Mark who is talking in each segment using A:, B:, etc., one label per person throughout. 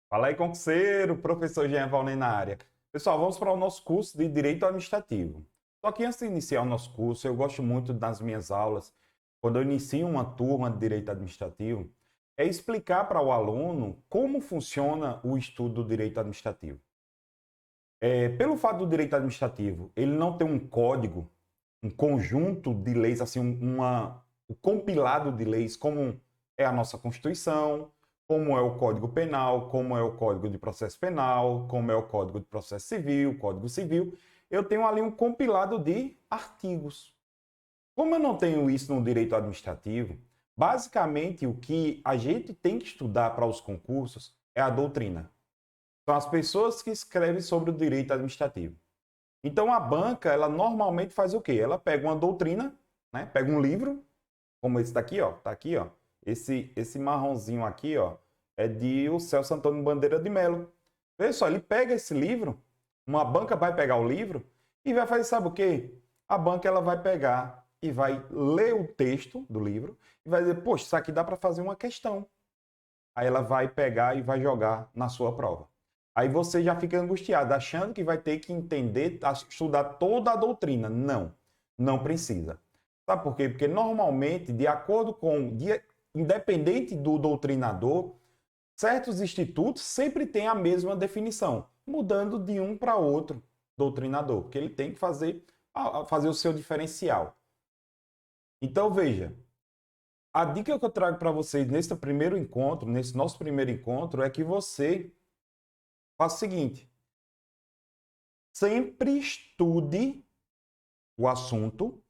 A: Fala aí, concurseiro, professor Jean Valnei na área. Pessoal, vamos para o nosso curso de Direito Administrativo. Só que antes de iniciar o nosso curso, eu gosto muito das minhas aulas, quando eu inicio uma turma de Direito Administrativo, é explicar para o aluno como funciona o estudo do Direito Administrativo. Pelo fato do Direito Administrativo, ele não ter um código, um conjunto de leis, assim, um compilado de leis, como é a nossa Constituição, como é o Código Penal, como é o Código de Processo Penal, como é o Código de Processo Civil, Código Civil. Eu tenho ali um compilado de artigos. Como eu não tenho isso no direito administrativo, basicamente o que a gente tem que estudar para os concursos é a doutrina. São as pessoas que escrevem sobre o direito administrativo. Então a banca, ela normalmente faz o quê? Ela pega uma doutrina, né? Pega um livro, como esse daqui, ó, tá aqui, ó. Esse marronzinho aqui, ó, é de o Celso Antônio Bandeira de Mello. Veja só, ele pega esse livro, uma banca vai pegar o livro e vai fazer, sabe o quê? A banca ela vai pegar e vai ler o texto do livro e vai dizer, poxa, isso aqui dá para fazer uma questão. Aí ela vai pegar e vai jogar na sua prova. Aí você já fica angustiado, achando que vai ter que entender, estudar toda a doutrina. Não, não precisa. Sabe por quê? Porque normalmente, de acordo com, independente do doutrinador, certos institutos sempre têm a mesma definição, mudando de um para outro doutrinador, porque ele tem que fazer o seu diferencial. Então, veja, a dica que eu trago para vocês nesse primeiro encontro, nesse nosso primeiro encontro, é que você faça o seguinte: sempre estude o assunto,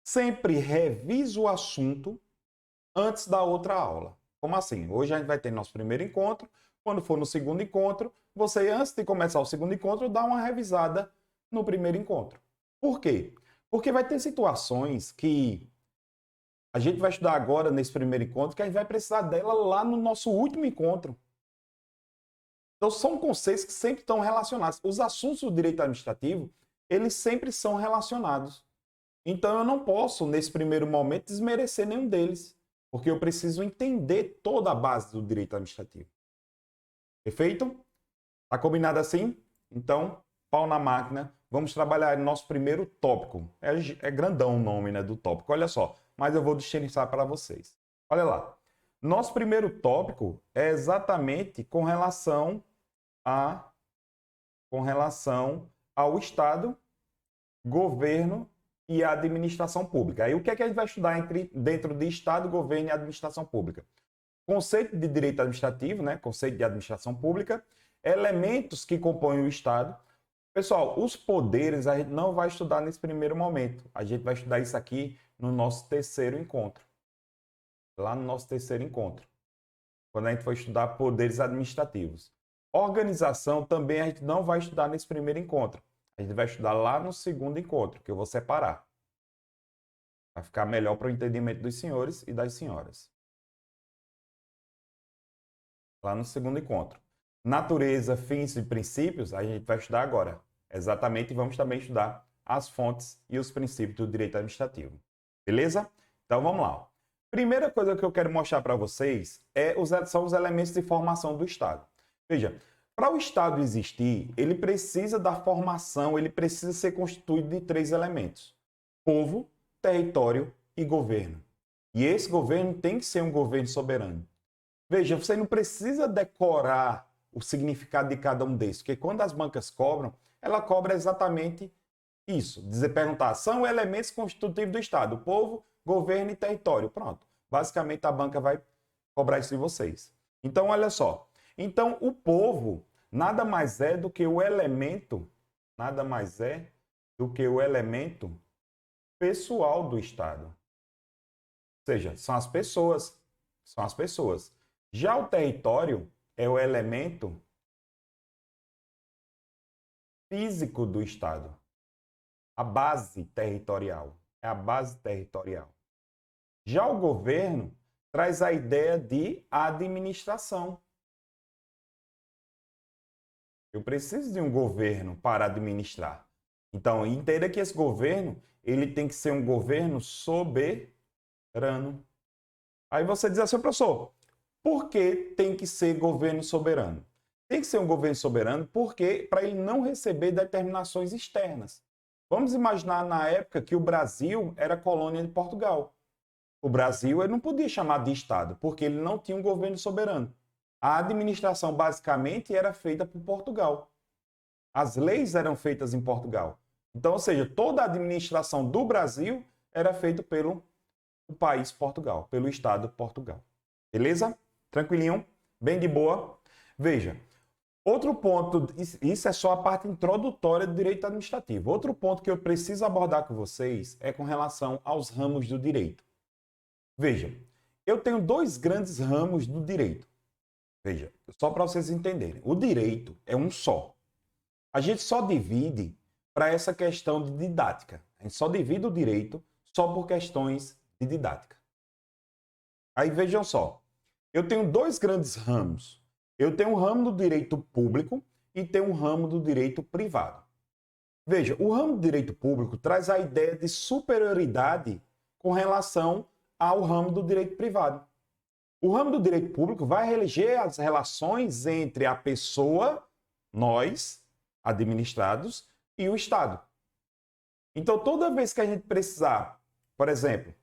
A: sempre revise o assunto antes da outra aula. Como assim? Hoje a gente vai ter nosso primeiro encontro. Quando for no segundo encontro, você, antes de começar o segundo encontro, dá uma revisada no primeiro encontro. Por quê? Porque vai ter situações que a gente vai estudar agora nesse primeiro encontro que a gente vai precisar dela lá no nosso último encontro. Então, são conceitos que sempre estão relacionados. Os assuntos do direito administrativo, eles sempre são relacionados. Então, eu não posso, nesse primeiro momento, desmerecer nenhum deles, porque eu preciso entender toda a base do direito administrativo. Perfeito? Tá combinado assim? Então, pau na máquina. Vamos trabalhar no nosso primeiro tópico. É grandão o nome, né, do tópico, olha só. Mas eu vou destrinçar para vocês. Olha lá. Nosso primeiro tópico é exatamente a, com relação ao Estado, governo e administração pública. Aí o que é que a gente vai estudar dentro de Estado, governo e administração pública? Conceito de direito administrativo, né? Conceito de administração pública, elementos que compõem o Estado. Pessoal, os poderes a gente não vai estudar nesse primeiro momento. A gente vai estudar isso aqui no nosso terceiro encontro. Lá no nosso terceiro encontro. Quando a gente for estudar poderes administrativos. Organização também a gente não vai estudar nesse primeiro encontro. A gente vai estudar lá no segundo encontro, que eu vou separar. Vai ficar melhor para o entendimento dos senhores e das senhoras. Lá no segundo encontro. Natureza, fins e princípios, a gente vai estudar agora. Exatamente, e vamos também estudar as fontes e os princípios do direito administrativo. Beleza? Então vamos lá. Primeira coisa que eu quero mostrar para vocês são os elementos de formação do Estado. Veja, para o Estado existir, ele precisa da formação, ele precisa ser constituído de 3 elementos: povo, território e governo. E esse governo tem que ser um governo soberano. Veja, você não precisa decorar o significado de cada um desses, porque quando as bancas cobram, ela cobra exatamente isso. Perguntar, são elementos constitutivos do Estado: povo, governo e território. Pronto. Basicamente, a banca vai cobrar isso de vocês. Então, olha só. Então, o povo nada mais é do que o elemento, nada mais é do que o elemento pessoal do Estado. Ou seja, são as pessoas. São as pessoas. Já o território é o elemento físico do Estado. A base territorial. É a base territorial. Já o governo traz a ideia de administração. Eu preciso de um governo para administrar. Então, entenda que esse governo, ele tem que ser um governo soberano. Aí você diz assim, professor, por que tem que ser governo soberano? Tem que ser um governo soberano porque para ele não receber determinações externas. Vamos imaginar na época que o Brasil era colônia de Portugal. O Brasil ele não podia chamar de Estado, porque ele não tinha um governo soberano. A administração basicamente era feita por Portugal. As leis eram feitas em Portugal. Então, ou seja, toda a administração do Brasil era feita pelo país Portugal, pelo Estado Portugal. Beleza? Tranquilinho? Bem de boa? Veja, outro ponto, isso é só a parte introdutória do direito administrativo. Outro ponto que eu preciso abordar com vocês é com relação aos ramos do direito. Veja, eu tenho dois grandes ramos do direito. Veja, só para vocês entenderem. O direito é um só. A gente só divide para essa questão de didática. A gente só divide o direito só por questões de didática. Aí vejam só, eu tenho dois grandes ramos. Eu tenho um ramo do direito público e tenho um ramo do direito privado. Veja, o ramo do direito público traz a ideia de superioridade com relação ao ramo do direito privado. O ramo do direito público vai reger as relações entre a pessoa, nós, administrados, e o Estado. Então, toda vez que a gente precisar, por exemplo,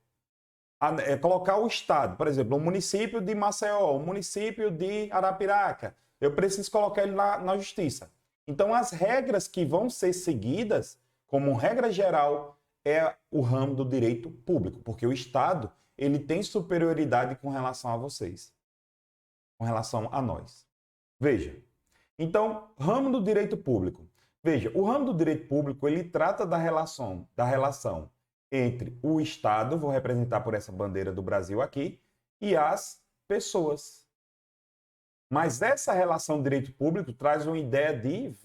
A: colocar o Estado, por exemplo, o município de Maceió, o município de Arapiraca, eu preciso colocar ele na justiça. Então, as regras que vão ser seguidas, como regra geral, é o ramo do direito público, porque o Estado ele tem superioridade com relação a vocês, com relação a nós. Veja, então, ramo do direito público. Veja, o ramo do direito público, ele trata da relação entre o Estado, vou representar por essa bandeira do Brasil aqui, e as pessoas. Mas essa relação do direito público traz uma ideia de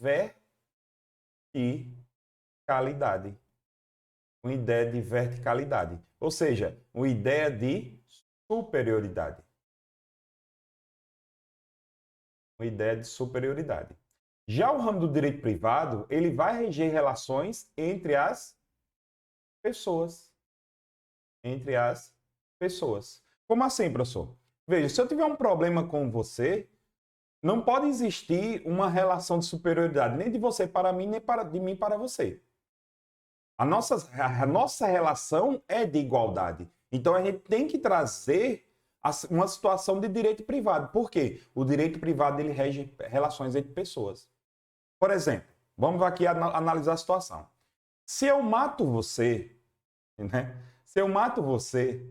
A: verticalidade. Uma ideia de verticalidade. Ou seja, uma ideia de superioridade. Uma ideia de superioridade. Já o ramo do direito privado, ele vai reger relações entre as pessoas. Entre as pessoas. Como assim, professor? Veja, se eu tiver um problema com você, não pode existir uma relação de superioridade, nem de você para mim, nem de mim para você. A nossa relação é de igualdade. Então, a gente tem que trazer uma situação de direito privado. Por quê? O direito privado ele rege relações entre pessoas. Por exemplo, vamos aqui analisar a situação. Se eu mato você, né? Se eu mato você,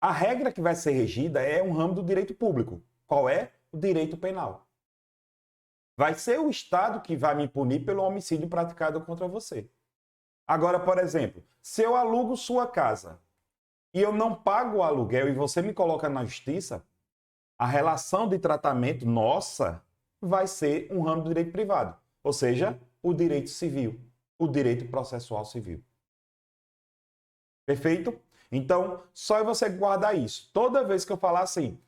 A: a regra que vai ser regida é um ramo do direito público. Qual é? O direito penal. Vai ser o Estado que vai me punir pelo homicídio praticado contra você. Agora, por exemplo, se eu alugo sua casa e eu não pago o aluguel e você me coloca na justiça, a relação de tratamento nossa vai ser um ramo do direito privado, ou seja, o direito civil, o direito processual civil. Perfeito? Então, só é você guardar isso. Toda vez que eu falar assim,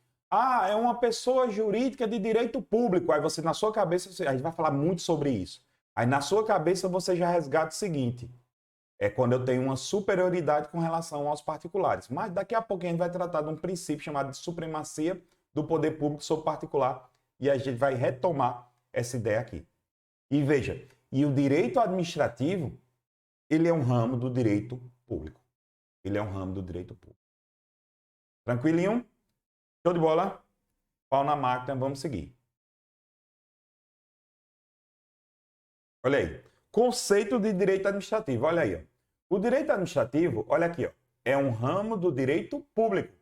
A: é uma pessoa jurídica de direito público, aí você na sua cabeça, a gente vai falar muito sobre isso. Aí na sua cabeça você já resgata o seguinte, é quando eu tenho uma superioridade com relação aos particulares. Mas daqui a pouco a gente vai tratar de um princípio chamado de supremacia do poder público sobre o particular e a gente vai retomar essa ideia aqui. E veja, e o direito administrativo, ele é um ramo do direito público. Ele é um ramo do direito público. Tranquilinho? Show de bola? Pau na máquina, vamos seguir. Olha aí. Conceito de direito administrativo, olha aí. Ó. O direito administrativo, olha aqui, ó, é um ramo do direito público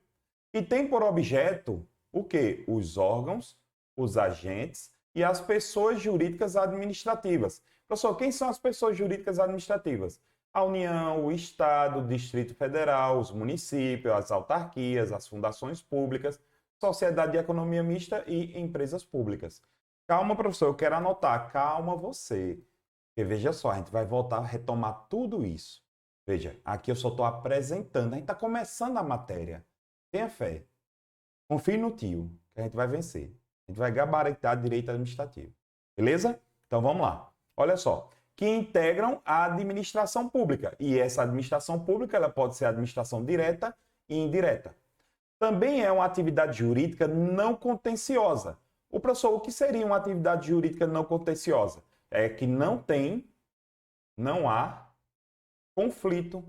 A: e tem por objeto o quê? Os órgãos, os agentes e as pessoas jurídicas administrativas. Professor, quem são as pessoas jurídicas administrativas? A União, o Estado, o Distrito Federal, os municípios, as autarquias, as fundações públicas, sociedade de economia mista e empresas públicas. Calma, professor, eu quero anotar. Calma você. Porque veja só, a gente vai voltar a retomar tudo isso. Veja, aqui eu só estou apresentando. A gente está começando a matéria. Tenha fé. Confie no tio, que a gente vai vencer. A gente vai gabaritar direito administrativo. Beleza? Então vamos lá. Olha só. Que integram a administração pública. E essa administração pública ela pode ser administração direta e indireta. Também é uma atividade jurídica não contenciosa, O professor, o que seria uma atividade jurídica não contenciosa? É que não há conflito.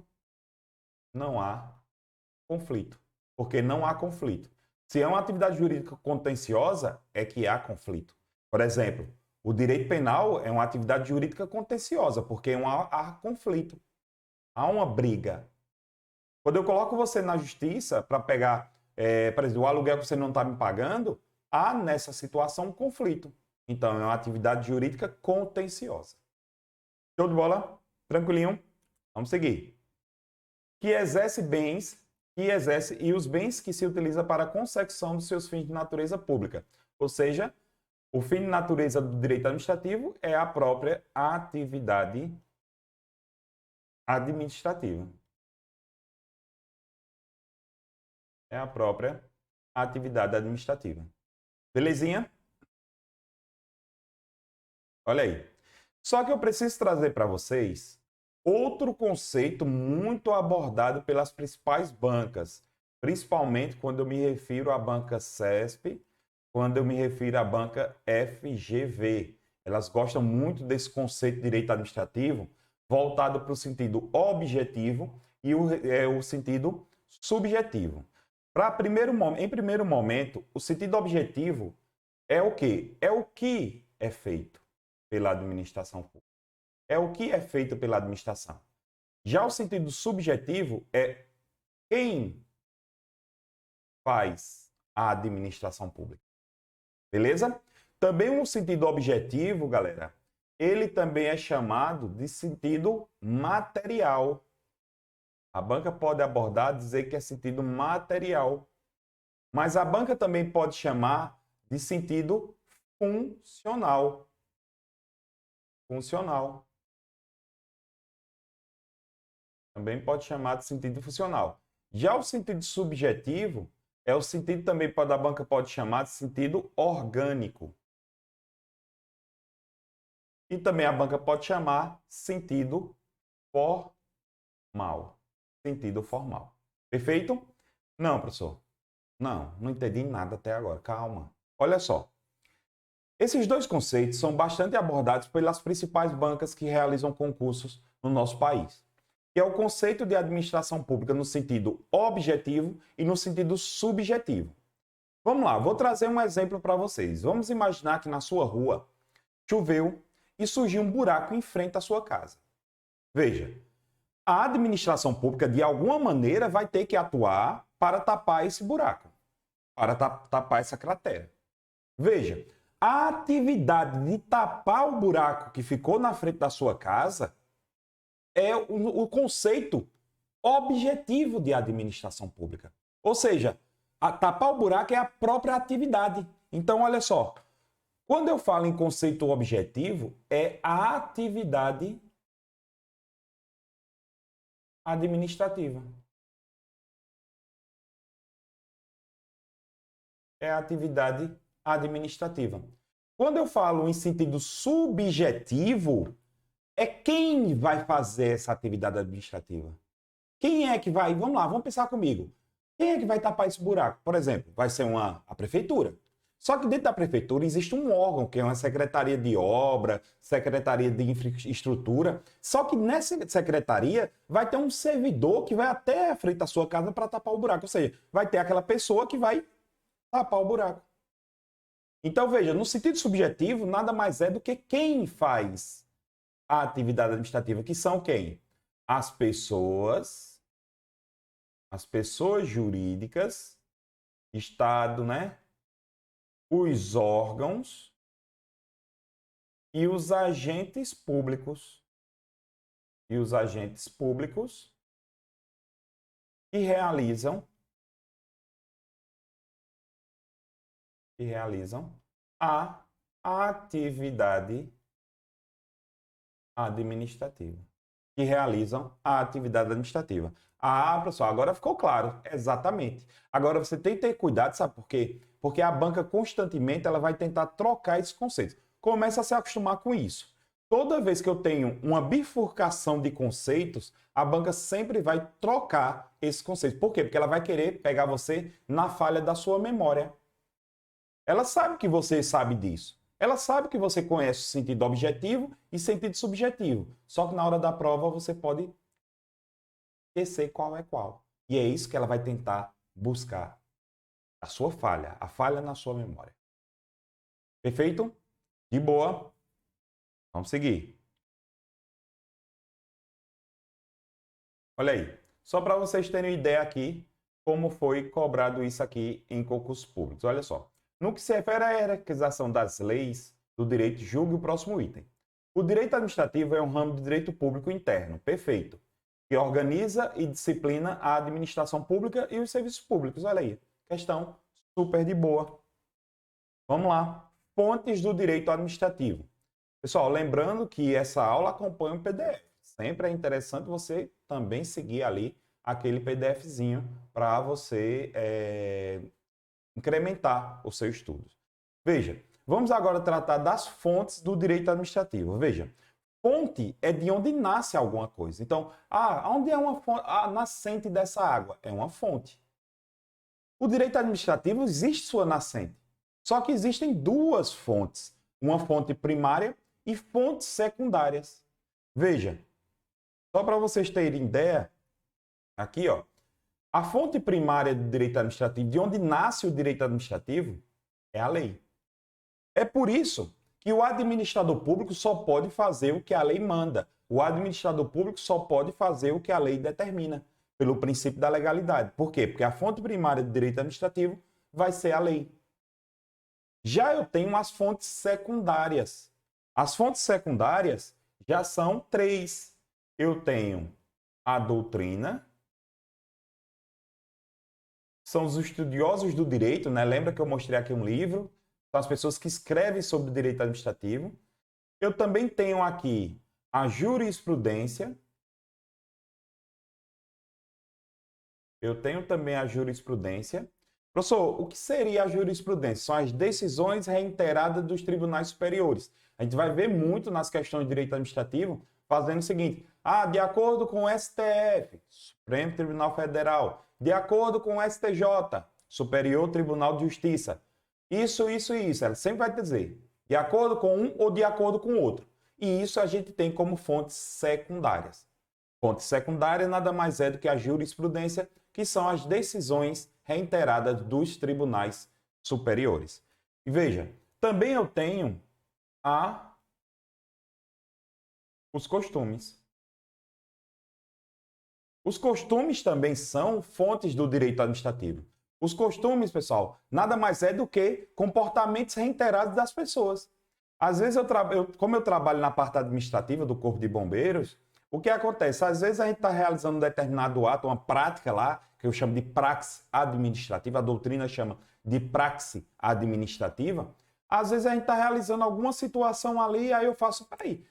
A: Não há conflito. Porque não há conflito. Se é uma atividade jurídica contenciosa, é que há conflito. Por exemplo, o direito penal é uma atividade jurídica contenciosa, porque há conflito. Há uma briga. Quando eu coloco você na justiça para pegar, por exemplo, o aluguel que você não está me pagando, há nessa situação um conflito. Então, é uma atividade jurídica contenciosa. Show de bola? Tranquilinho? Vamos seguir. Que exerce bens, e os bens que se utiliza para a consecução dos seus fins de natureza pública. Ou seja, o fim de natureza do direito administrativo é a própria atividade administrativa. É a própria atividade administrativa. Belezinha? Olha aí. Só que eu preciso trazer para vocês outro conceito muito abordado pelas principais bancas, principalmente quando eu me refiro à banca CESP, quando eu me refiro à banca FGV. Elas gostam muito desse conceito de direito administrativo voltado para o sentido objetivo e o sentido subjetivo. Em primeiro momento, o sentido objetivo é o quê? É o que é feito pela administração pública. É o que é feito pela administração. Já o sentido subjetivo é quem faz a administração pública. Beleza? Também o sentido objetivo, galera, ele também é chamado de sentido material. A banca pode abordar, dizer que é sentido material. Mas a banca também pode chamar de sentido funcional. Funcional. Também pode chamar de sentido funcional. Já o sentido subjetivo é o sentido também da banca pode chamar de sentido orgânico. E também a banca pode chamar sentido formal. Sentido formal. Perfeito? Não, professor. Não entendi nada até agora. Calma. Olha só. Esses dois conceitos são bastante abordados pelas principais bancas que realizam concursos no nosso país, que é o conceito de administração pública no sentido objetivo e no sentido subjetivo. Vamos lá, vou trazer um exemplo para vocês. Vamos imaginar que na sua rua choveu e surgiu um buraco em frente à sua casa. Veja, a administração pública, de alguma maneira, vai ter que atuar para tapar esse buraco, para tapar essa cratera. Veja, a atividade de tapar o buraco que ficou na frente da sua casa é o conceito objetivo de administração pública. Ou seja, tapar o buraco é a própria atividade. Então, olha só, quando eu falo em conceito objetivo, é a atividade administrativa. É a atividade administrativa. Quando eu falo em sentido subjetivo, é quem vai fazer essa atividade administrativa. Quem é que vai? Vamos lá, vamos pensar comigo. Quem é que vai tapar esse buraco? Por exemplo, vai ser a prefeitura. Só que dentro da prefeitura existe um órgão, que é uma secretaria de obra, secretaria de infraestrutura. Só que nessa secretaria vai ter um servidor que vai até a frente da sua casa para tapar o buraco. Ou seja, vai ter aquela pessoa que vai tapar o buraco. Então, veja, no sentido subjetivo, nada mais é do que quem faz a atividade administrativa, que são quem? As pessoas jurídicas, Estado, né? Os órgãos e os agentes públicos. E os agentes públicos que realizam a atividade administrativa. Que realizam a atividade administrativa. Ah, pessoal, agora ficou claro. Exatamente. Agora você tem que ter cuidado, sabe por quê? Porque a banca constantemente ela vai tentar trocar esses conceitos. Começa a se acostumar com isso. Toda vez que eu tenho uma bifurcação de conceitos, a banca sempre vai trocar esses conceitos. Por quê? Porque ela vai querer pegar você na falha da sua memória. Ela sabe que você sabe disso. Ela sabe que você conhece o sentido objetivo e sentido subjetivo. Só que na hora da prova você pode esquecer qual é qual. E é isso que ela vai tentar buscar. A sua falha, a falha na sua memória. Perfeito? De boa. Vamos seguir. Olha aí. Só para vocês terem uma ideia aqui, como foi cobrado isso aqui em concursos públicos. Olha só. No que se refere à hierarquização das leis do direito, julgue o próximo item. O direito administrativo é um ramo do direito público interno, perfeito, que organiza e disciplina a administração pública e os serviços públicos. Olha aí. Questão super de boa. Vamos lá. Fontes do direito administrativo. Pessoal, lembrando que essa aula acompanha um PDF. Sempre é interessante você também seguir ali aquele PDFzinho para você incrementar o seu estudo. Veja, vamos agora tratar das fontes do direito administrativo. Veja, fonte é de onde nasce alguma coisa. Então, onde é uma fonte, a nascente dessa água? É uma fonte. O direito administrativo existe sua nascente. Só que existem duas fontes. Uma fonte primária e fontes secundárias. Veja, só para vocês terem ideia, aqui, ó, a fonte primária do direito administrativo, de onde nasce o direito administrativo, é a lei. É por isso que o administrador público só pode fazer o que a lei manda. O administrador público só pode fazer o que a lei determina, pelo princípio da legalidade. Por quê? Porque a fonte primária do direito administrativo vai ser a lei. Já eu tenho as fontes secundárias. As fontes secundárias já são 3. Eu tenho a doutrina, são os estudiosos do direito, né? Lembra que eu mostrei aqui um livro? São as pessoas que escrevem sobre o direito administrativo. Eu também tenho aqui a jurisprudência. Eu tenho também a jurisprudência. Professor, o que seria a jurisprudência? São as decisões reiteradas dos tribunais superiores. A gente vai ver muito nas questões de direito administrativo fazendo o seguinte: de acordo com o STF, Supremo Tribunal Federal, de acordo com o STJ, Superior Tribunal de Justiça, isso. Ela sempre vai dizer de acordo com um ou de acordo com o outro. E isso a gente tem como fontes secundárias. Fonte secundária nada mais é do que a jurisprudência, que são as decisões reiteradas dos tribunais superiores. E veja, também eu tenho os costumes. Os costumes também são fontes do direito administrativo. Os costumes, pessoal, nada mais é do que comportamentos reiterados das pessoas. Às vezes, como eu trabalho na parte administrativa do Corpo de Bombeiros, o que acontece? Às vezes a gente está realizando um determinado ato, uma prática lá, que eu chamo de praxe administrativa, a doutrina chama de praxe administrativa. Às vezes a gente está realizando alguma situação ali, aí eu faço, peraí,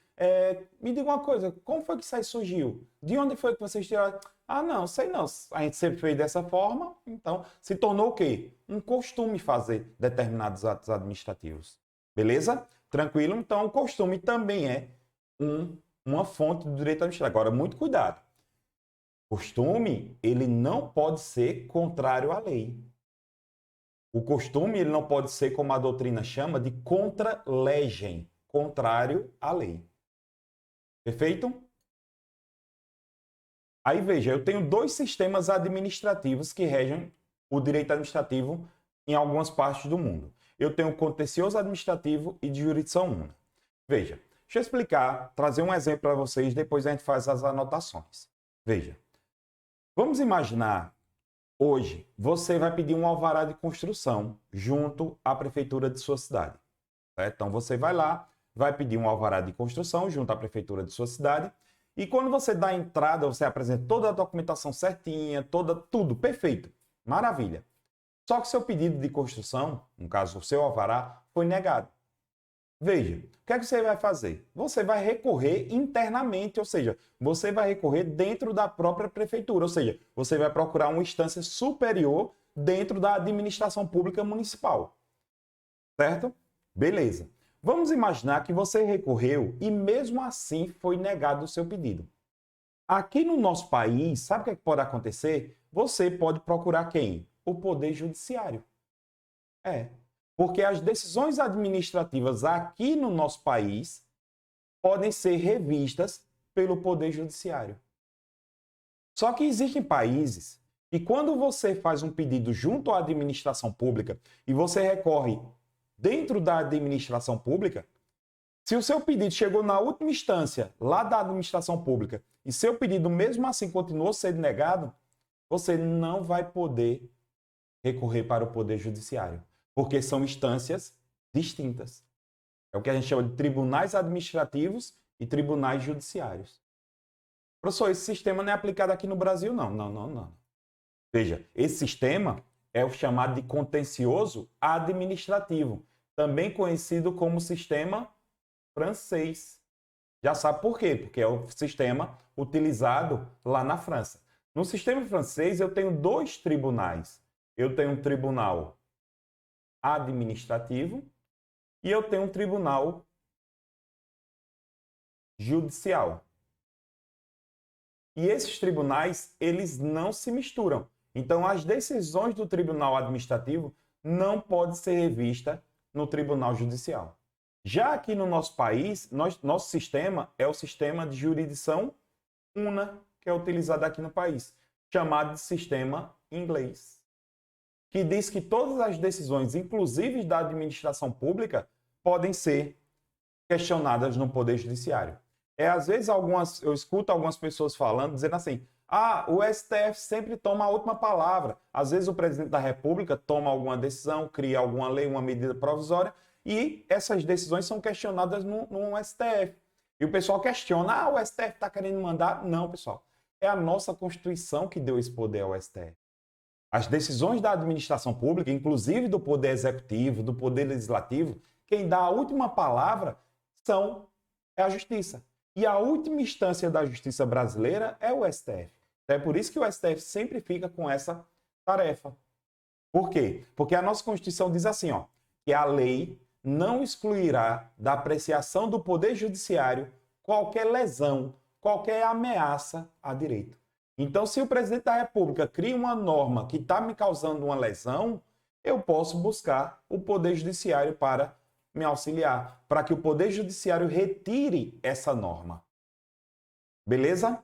A: me diga uma coisa, como foi que isso aí surgiu? De onde foi que vocês tiraram? Não, sei não. A gente sempre fez dessa forma, então se tornou o quê? Um costume fazer determinados atos administrativos. Beleza? Tranquilo? Então o costume também é uma fonte do direito administrativo. Agora, muito cuidado. Costume, ele não pode ser contrário à lei. O costume, ele não pode ser, como a doutrina chama, de contra legem, contrário à lei. Perfeito? Aí veja, eu tenho 2 sistemas administrativos que regem o direito administrativo em algumas partes do mundo. Eu tenho o contencioso administrativo e de jurisdição única. Veja, deixa eu explicar, trazer um exemplo para vocês, depois a gente faz as anotações. Veja, vamos imaginar, hoje, você vai pedir um alvará de construção junto à prefeitura de sua cidade. Certo? Então, você vai lá, vai pedir um alvará de construção junto à prefeitura de sua cidade, e quando você dá a entrada, você apresenta toda a documentação certinha, tudo perfeito, maravilha. Só que seu pedido de construção, no caso o seu alvará, foi negado. Veja, o que é que você vai fazer? Você vai recorrer internamente, ou seja, você vai recorrer dentro da própria prefeitura, ou seja, você vai procurar uma instância superior dentro da administração pública municipal. Certo? Beleza. Vamos imaginar que você recorreu e mesmo assim foi negado o seu pedido. Aqui no nosso país, sabe o que pode acontecer? Você pode procurar quem? O Poder Judiciário. Porque as decisões administrativas aqui no nosso país podem ser revistas pelo Poder Judiciário. Só que existem países que quando você faz um pedido junto à administração pública e você recorre dentro da administração pública, se o seu pedido chegou na última instância lá da administração pública e seu pedido mesmo assim continuou sendo negado, você não vai poder recorrer para o Poder Judiciário, porque são instâncias distintas. É o que a gente chama de tribunais administrativos e tribunais judiciários. Professor, esse sistema não é aplicado aqui no Brasil, não. Não. Veja, esse sistema é o chamado de contencioso administrativo, também conhecido como sistema francês. Já sabe por quê? Porque é o sistema utilizado lá na França. No sistema francês, eu tenho dois tribunais. Eu tenho um tribunal administrativo e eu tenho um tribunal judicial. E esses tribunais, eles não se misturam. Então, as decisões do tribunal administrativo não podem ser revistas no tribunal judicial. Já aqui no nosso país, nosso sistema é o sistema de jurisdição una, que é utilizado aqui no país, chamado de sistema inglês, que diz que todas as decisões, inclusive da administração pública, podem ser questionadas no Poder Judiciário. Às vezes, eu escuto algumas pessoas falando, dizendo assim, o STF sempre toma a última palavra. Às vezes o presidente da República toma alguma decisão, cria alguma lei, uma medida provisória, e essas decisões são questionadas no STF. E o pessoal questiona, o STF está querendo mandar? Não, pessoal. É a nossa Constituição que deu esse poder ao STF. As decisões da administração pública, inclusive do Poder Executivo, do Poder Legislativo, quem dá a última palavra é a Justiça. E a última instância da justiça brasileira é o STF. É por isso que o STF sempre fica com essa tarefa. Por quê? Porque a nossa Constituição diz assim, que a lei não excluirá da apreciação do Poder Judiciário qualquer lesão, qualquer ameaça a direito. Então, se o presidente da República cria uma norma que está me causando uma lesão, eu posso buscar o Poder Judiciário para me auxiliar, para que o Poder Judiciário retire essa norma. Beleza?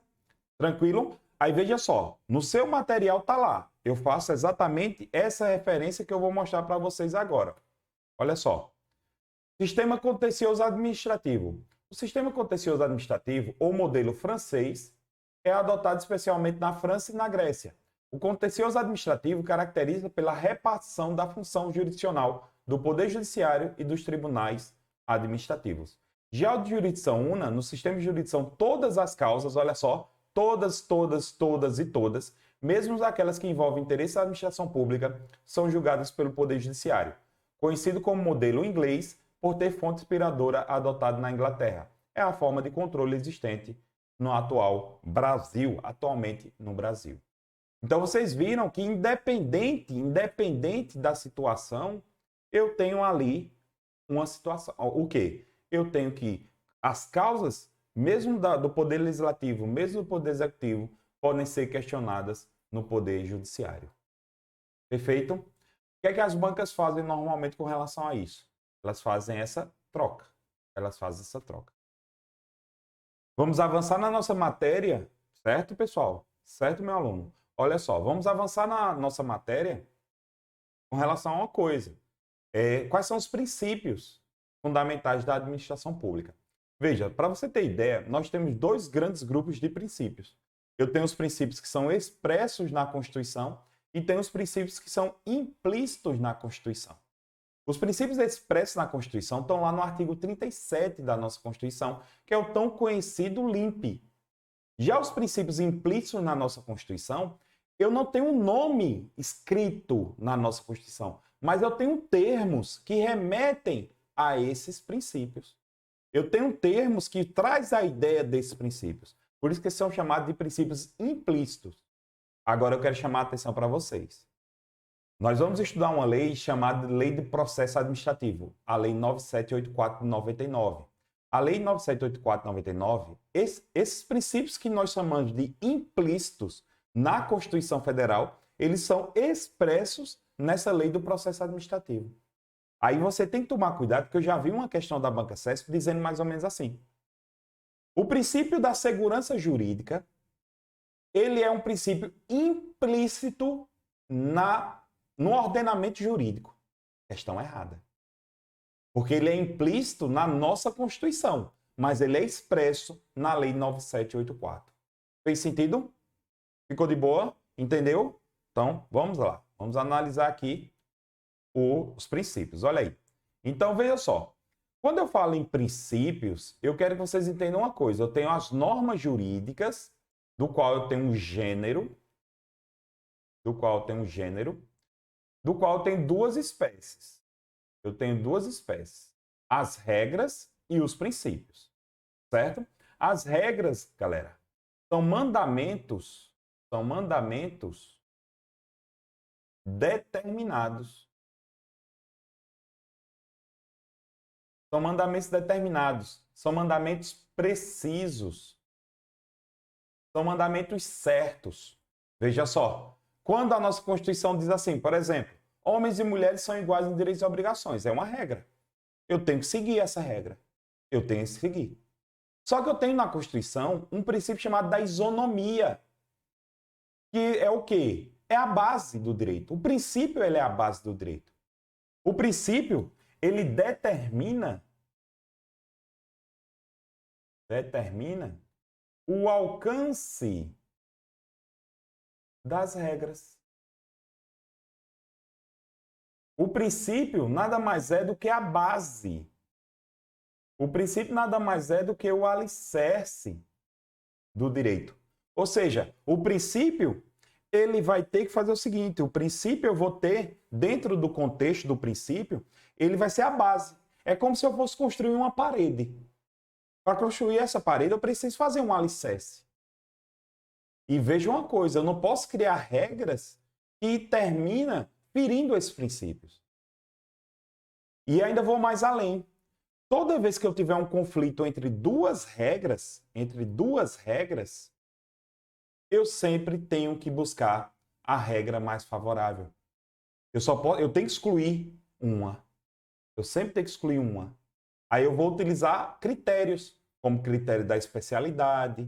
A: Tranquilo? Aí veja só, no seu material tá lá. Eu faço exatamente essa referência que eu vou mostrar para vocês agora. Olha só. Sistema contencioso administrativo. O sistema contencioso administrativo, ou modelo francês, é adotado especialmente na França e na Grécia. O contencioso administrativo caracteriza pela repartição da função jurisdicional do Poder Judiciário e dos tribunais administrativos. Já o de jurisdição una, no sistema de jurisdição, todas as causas, olha só, todas, mesmo aquelas que envolvem interesse da administração pública, são julgadas pelo Poder Judiciário, conhecido como modelo inglês por ter fonte inspiradora adotada na Inglaterra. É a forma de controle existente no atual Brasil, atualmente no Brasil. Então vocês viram que independente da situação, eu tenho ali uma situação. O quê? Eu tenho que as causas, mesmo do Poder Legislativo, mesmo do Poder Executivo, podem ser questionadas no Poder Judiciário. Perfeito? O que é que as bancas fazem normalmente com relação a isso? Elas fazem essa troca. Vamos avançar na nossa matéria, certo, pessoal? Certo, meu aluno? Olha só, vamos avançar na nossa matéria com relação a uma coisa. Quais são os princípios fundamentais da administração pública? Veja, para você ter ideia, nós temos dois grandes grupos de princípios. Eu tenho os princípios que são expressos na Constituição e tenho os princípios que são implícitos na Constituição. Os princípios expressos na Constituição estão lá no artigo 37 da nossa Constituição, que é o tão conhecido LIMP. Já os princípios implícitos na nossa Constituição, eu não tenho um nome escrito na nossa Constituição, mas eu tenho termos que remetem a esses princípios. Eu tenho termos que trazem a ideia desses princípios. Por isso que são chamados de princípios implícitos. Agora eu quero chamar a atenção para vocês. Nós vamos estudar uma lei chamada Lei de Processo Administrativo, a Lei 9784 de 99. A Lei 9784 de 99, esses princípios que nós chamamos de implícitos na Constituição Federal, eles são expressos nessa Lei do Processo Administrativo. Aí você tem que tomar cuidado, porque eu já vi uma questão da Banca CESP dizendo mais ou menos assim. O princípio da segurança jurídica, ele é um princípio implícito no ordenamento jurídico. Questão errada. Porque ele é implícito na nossa Constituição, mas ele é expresso na Lei 9784. Fez sentido? Ficou de boa? Entendeu? Então, vamos lá. Vamos analisar aqui os princípios. Olha aí. Então, veja só. Quando eu falo em princípios, eu quero que vocês entendam uma coisa. Eu tenho as normas jurídicas, do qual eu tenho um gênero, do qual eu tenho duas espécies. Eu tenho duas espécies. As regras e os princípios. Certo? As regras, galera, são mandamentos determinados. São mandamentos determinados. São mandamentos precisos. São mandamentos certos. Veja só. Quando a nossa Constituição diz assim, por exemplo, homens e mulheres são iguais em direitos e obrigações. É uma regra. Eu tenho que seguir essa regra. Eu tenho que seguir. Só que eu tenho na Constituição um princípio chamado da isonomia. Que é o quê? É a base do direito. O princípio, ele é a base do direito. O princípio, ele determina o alcance das regras. O princípio nada mais é do que a base. O princípio nada mais é do que o alicerce do direito. Ou seja, o princípio, ele vai ter que fazer o seguinte, o princípio eu vou ter, dentro do contexto do princípio, ele vai ser a base. É como se eu fosse construir uma parede. Para construir essa parede, eu preciso fazer um alicerce. E veja uma coisa, eu não posso criar regras que terminam ferindo esses princípios. E ainda vou mais além. Toda vez que eu tiver um conflito entre duas regras, eu sempre tenho que buscar a regra mais favorável. Eu tenho que excluir uma. Eu sempre tenho que excluir uma. Aí eu vou utilizar critérios, como critério da especialidade,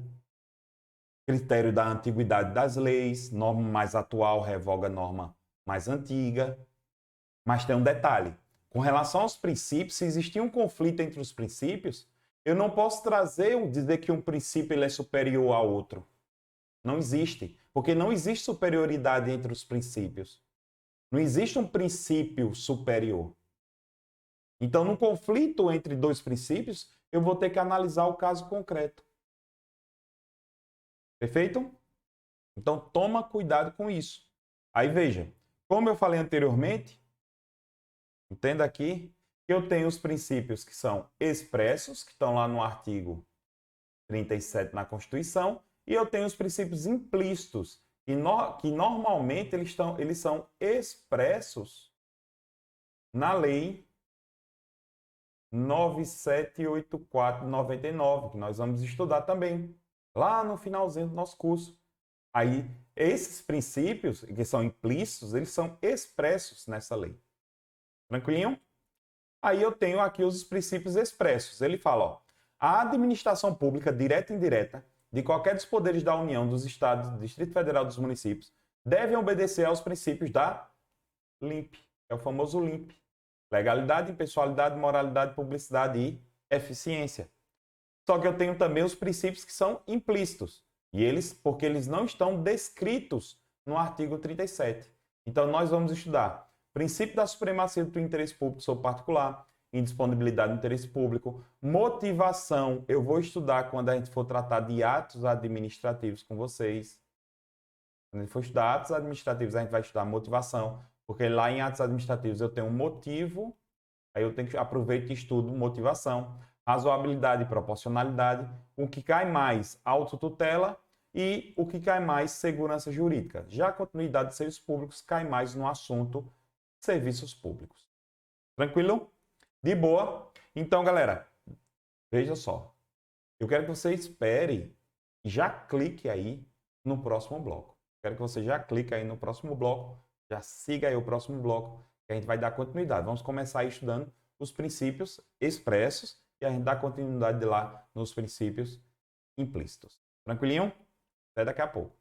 A: critério da antiguidade das leis, norma mais atual revoga norma mais antiga. Mas tem um detalhe. Com relação aos princípios, se existir um conflito entre os princípios, eu não posso dizer que um princípio ele é superior ao outro. Não existe. Porque não existe superioridade entre os princípios. Não existe um princípio superior. Então, num conflito entre dois princípios, eu vou ter que analisar o caso concreto. Perfeito? Então, toma cuidado com isso. Aí, veja, como eu falei anteriormente, entenda aqui que eu tenho os princípios que são expressos, que estão lá no artigo 37 na Constituição, e eu tenho os princípios implícitos, que normalmente eles são expressos na Lei 9784/99, que nós vamos estudar também, lá no finalzinho do nosso curso. Aí, esses princípios, que são implícitos, eles são expressos nessa lei. Tranquilinho? Aí eu tenho aqui os princípios expressos. Ele fala, ó, a administração pública, direta e indireta, de qualquer dos poderes da União, dos Estados, do Distrito Federal e dos municípios, devem obedecer aos princípios da LIMP, é o famoso LIMP. Legalidade, impessoalidade, moralidade, publicidade e eficiência. Só que eu tenho também os princípios que são implícitos, porque eles não estão descritos no artigo 37. Então, nós vamos estudar princípio da supremacia do interesse público sobre particular, indisponibilidade do interesse público, motivação. Eu vou estudar quando a gente for tratar de atos administrativos com vocês. Quando a gente for estudar atos administrativos, a gente vai estudar motivação, porque lá em atos administrativos eu tenho um motivo, aí eu tenho que aproveitar e estudo motivação, razoabilidade e proporcionalidade, o que cai mais autotutela e o que cai mais segurança jurídica. Já a continuidade de serviços públicos cai mais no assunto serviços públicos. Tranquilo? De boa? Então, galera, veja só. Eu quero que você espere e já clique aí no próximo bloco. Quero que você já clique aí no próximo bloco, já siga aí o próximo bloco, que a gente vai dar continuidade. Vamos começar aí estudando os princípios expressos e a gente dá continuidade lá nos princípios implícitos. Tranquilinho? Até daqui a pouco.